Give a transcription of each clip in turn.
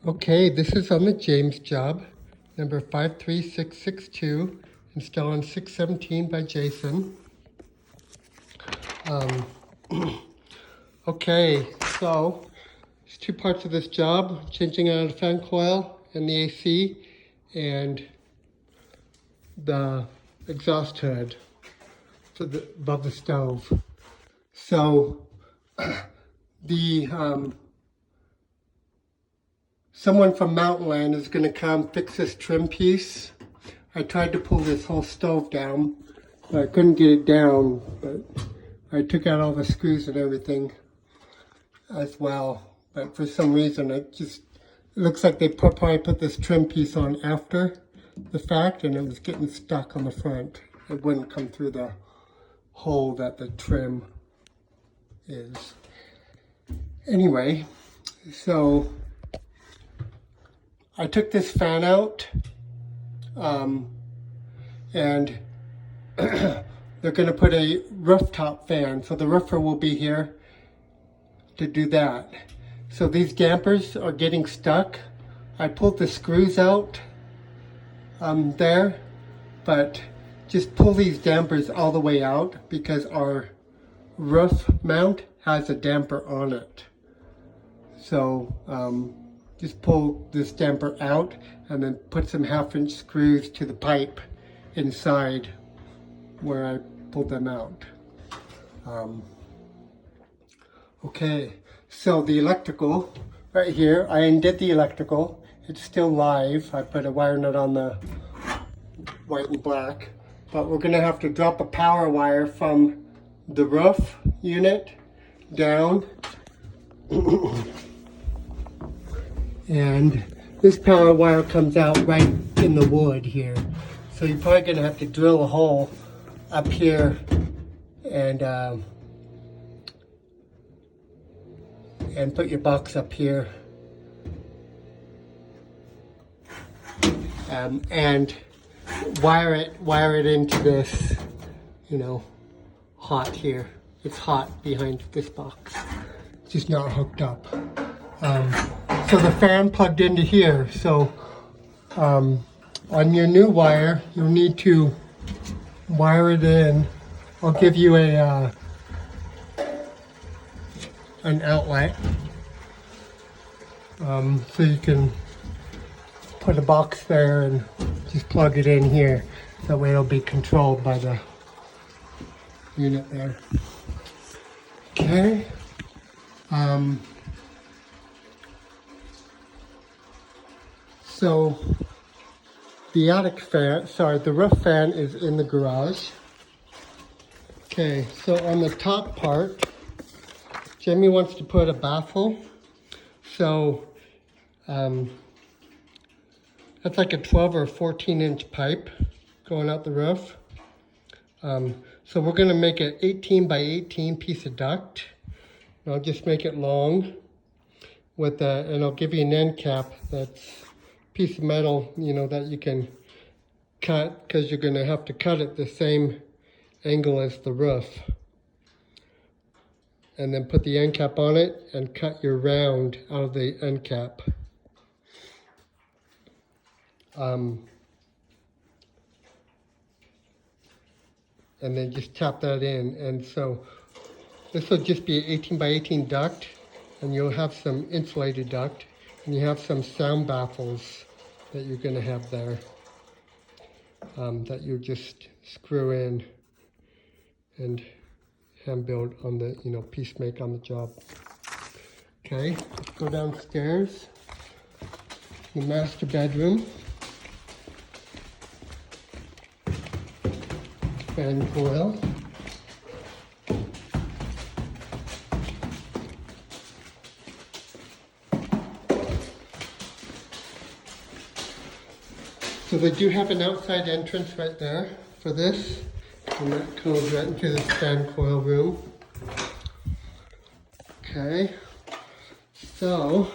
Okay, this is on the James job, number 53662, installed on 617 by Jason. Okay, so there's two parts of this job, changing out the fan coil and the AC and the exhaust hood for above the stove. So the someone from Mountain Land is going to come fix this trim piece. I tried to pull this whole stove down, but I couldn't get it down, but I took out all the screws and everything as well. But for some reason, it looks like they probably put this trim piece on after the fact, and it was getting stuck on the front. It wouldn't come through the hole that the trim is. Anyway, so I took this fan out, and they're going to put a rooftop fan, so the roofer will be here to do that. So these dampers are getting stuck. I pulled the screws out there, but just pull these dampers all the way out because our roof mount has a damper on it. So just pull this damper out and then put some 1/2-inch screws to the pipe inside where I pulled them out. Okay, so the electrical right here, I undid the electrical. It's still live. I put a wire nut on the white and black, but we're gonna have to drop a power wire from the roof unit down. And this power wire comes out right in the wood here. So you're probably gonna have to drill a hole up here and put your box up here. And wire it into this, hot here. It's hot behind this box. It's just not hooked up. So the fan plugged into here. So on your new wire, you'll need to wire it in. I'll give you an outlet, so you can put a box there and just plug it in here. That way it'll be controlled by the unit there. Okay. So the attic fan, the roof fan is in the garage. Okay, so on the top part, Jamie wants to put a baffle. So that's like a 12 or 14-inch pipe going out the roof. So we're gonna make an 18 by 18 piece of duct. And I'll just make it long with and I'll give you an end cap that's a piece of metal, that you can cut, because you're gonna have to cut it the same angle as the roof. And then put the end cap on it and cut your round out of the end cap. And then just tap that in. And so this will just be an 18 by 18 duct, and you'll have some insulated duct, and you have some sound baffles that you're going to have there, that you just screw in and hand build on the, piece make on the job. Okay, let's go downstairs, the master bedroom. Fan coil. So they do have an outside entrance right there for this, and that goes right into this fan coil room. Okay, so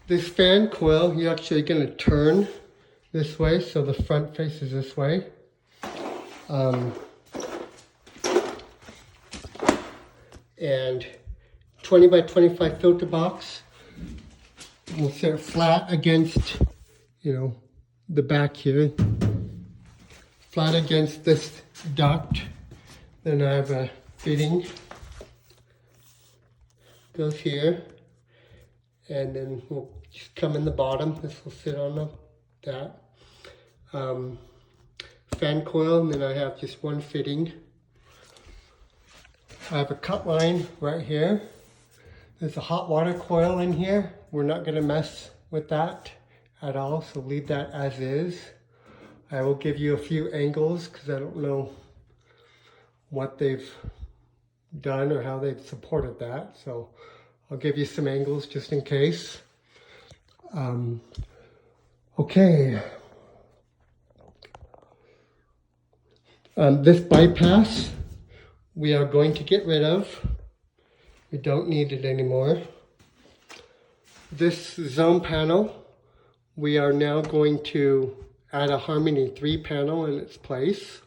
this fan coil, you're actually going to turn this way, so the front faces this way. And 20 by 25 filter box. We'll sit flat against, you know, the back here. Flat against this duct. Then I have a fitting. Goes here. And then we'll just come in the bottom. This will sit on that. Fan coil, and then I have just one fitting. I have a cut line right here. There's a hot water coil in here. We're not going to mess with that at all, so leave that as is. I will give you a few angles because I don't know what they've done or how they've supported that. So I'll give you some angles just in case. Okay. This bypass we are going to get rid of. We don't need it anymore. This zone panel, we are now going to add a Harmony 3 panel in its place.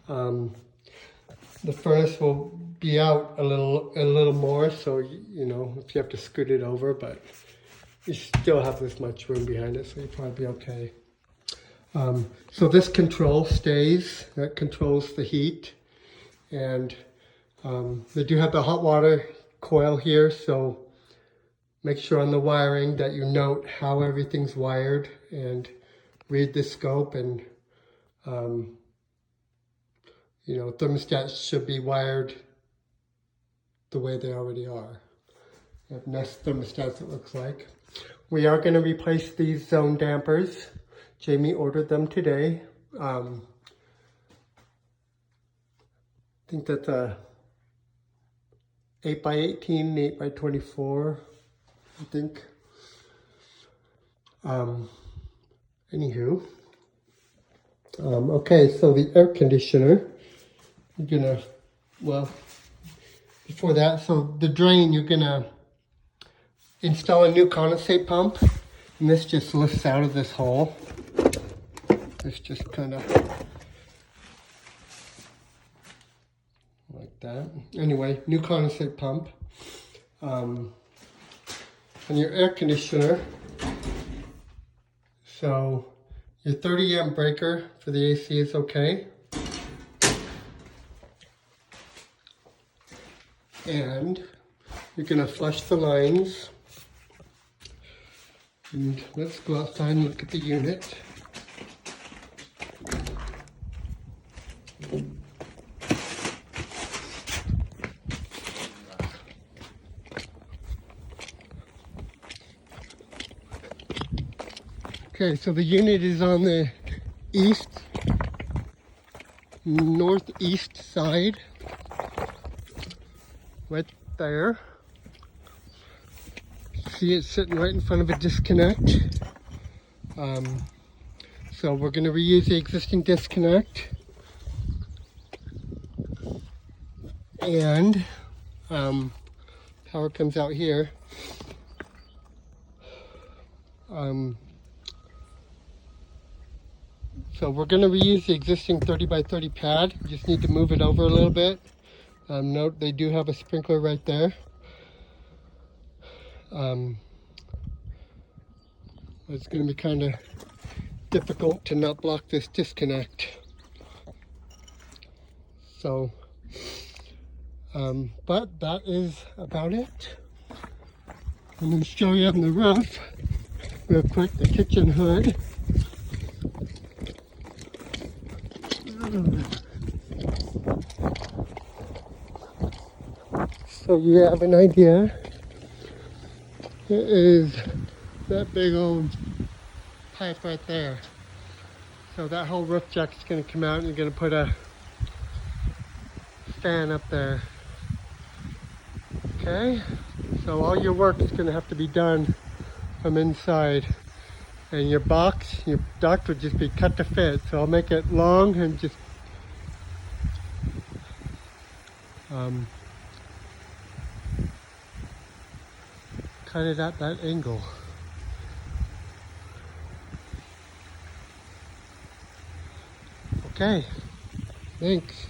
The furnace will be out a little more, so you know, if you have to scoot it over, but you still have this much room behind it, so you'll probably be okay. So this control stays, that controls the heat, and they do have the hot water coil here, so make sure on the wiring that you note how everything's wired and read the scope, and you know, thermostats should be wired the way they already are. You have Nest thermostats, it looks like. We are going to replace these zone dampers. Jamie ordered them today. I think that's a 8x18, 8x24, I think. Anywho. Okay, so the air conditioner, you're gonna, well, before that, so the drain, you're gonna install a new condensate pump, and this just lifts out of this hole. This just kind of like that. Anyway, new condensate pump. And your air conditioner. So your 30 amp breaker for the AC is okay. And you're gonna flush the lines. And let's go outside and look at the unit. Okay, so the unit is on the northeast side, right there. See, it's sitting right in front of a disconnect. So we're going to reuse the existing disconnect, and power comes out here. So we're going to reuse the existing 30x30 pad. You just need to move it over a little bit. Note they do have a sprinkler right there. It's going to be kind of difficult to not block this disconnect. So, but that is about it. I'm going to show you on the roof real quick the kitchen hood. So you have an idea. It is that big old pipe right there. So that whole roof jack is going to come out, and you're going to put a fan up there. Okay, so all your work is going to have to be done from inside. And your box, your duct would just be cut to fit. So I'll make it long and just cut it at that angle. Okay, thanks.